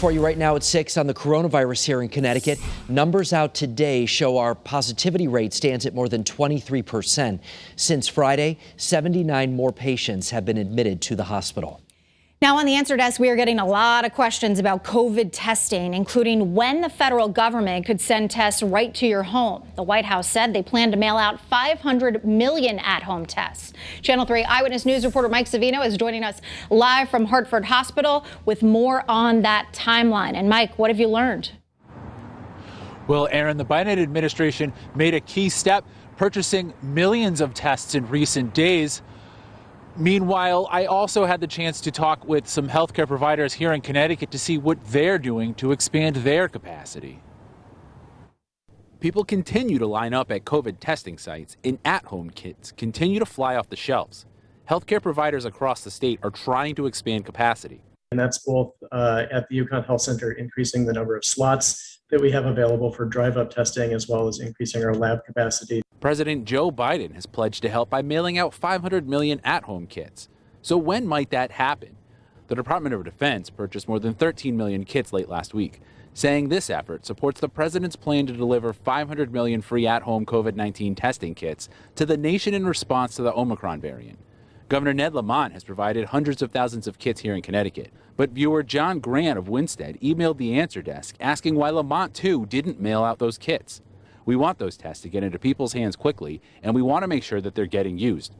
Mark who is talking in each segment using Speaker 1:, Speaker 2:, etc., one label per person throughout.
Speaker 1: For you right now at 6 on the coronavirus here in Connecticut. Numbers out today show our positivity rate stands at more than 23%. Since Friday, 79 more patients have been admitted to the hospital.
Speaker 2: Now on the answer desk, we are getting a lot of questions about COVID testing, including when the federal government could send tests right to your home. The White House said they plan to mail out 500 million at-home tests. Channel 3 Eyewitness News reporter Mike Savino is joining us live from Hartford Hospital with more on that timeline. And Mike, what have you learned?
Speaker 3: Well, Aaron, the Biden administration made a key step, purchasing millions of tests in recent days. Meanwhile, I also had the chance to talk with some healthcare providers here in Connecticut to see what they're doing to expand their capacity.
Speaker 4: People continue to line up at COVID testing sites, and at-home kits continue to fly off the shelves. Healthcare providers across the state are trying to expand capacity.
Speaker 5: And that's both at the UConn Health Center, increasing the number of slots that we have available for drive-up testing, as well as increasing our lab capacity.
Speaker 4: President Joe Biden has pledged to help by mailing out 500 million at-home kits. So when might that happen? The Department of Defense purchased more than 13 million kits late last week, saying this effort supports the president's plan to deliver 500 million free at-home COVID-19 testing kits to the nation in response to the Omicron variant. Governor Ned Lamont has provided hundreds of thousands of kits here in Connecticut, but viewer John Grant of Winstead emailed the answer desk asking why Lamont, too, didn't mail out those kits. We want those tests to get into people's hands quickly, and we want to make sure that they're getting used.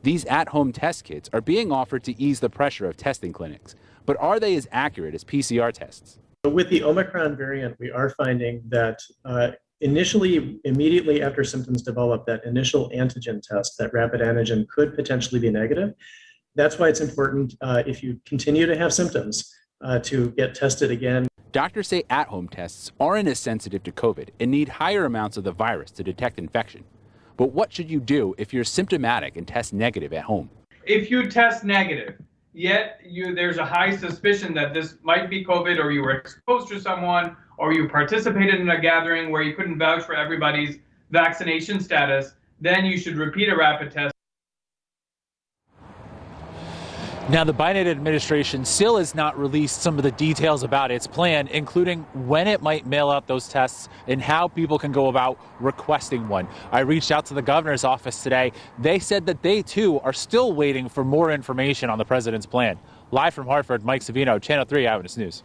Speaker 4: These at-home test kits are being offered to ease the pressure of testing clinics, but are they as accurate as PCR tests?
Speaker 5: With the Omicron variant, we are finding that initially, immediately after symptoms develop, that initial antigen test, that rapid antigen, could potentially be negative. That's why it's important, if you continue to have symptoms, to get tested again.
Speaker 4: Doctors say at-home tests aren't as sensitive to COVID and need higher amounts of the virus to detect infection. But what should you do if you're symptomatic and test negative at home?
Speaker 6: If you test negative, yet there's a high suspicion that this might be COVID, or you were exposed to someone, or you participated in a gathering where you couldn't vouch for everybody's vaccination status, then you should repeat a rapid test.
Speaker 3: Now, the Biden administration still has not released some of the details about its plan, including when it might mail out those tests and how people can go about requesting one. I reached out to the governor's office today. They said that they, too, are still waiting for more information on the president's plan. Live from Hartford, Mike Savino, Channel 3 Eyewitness News.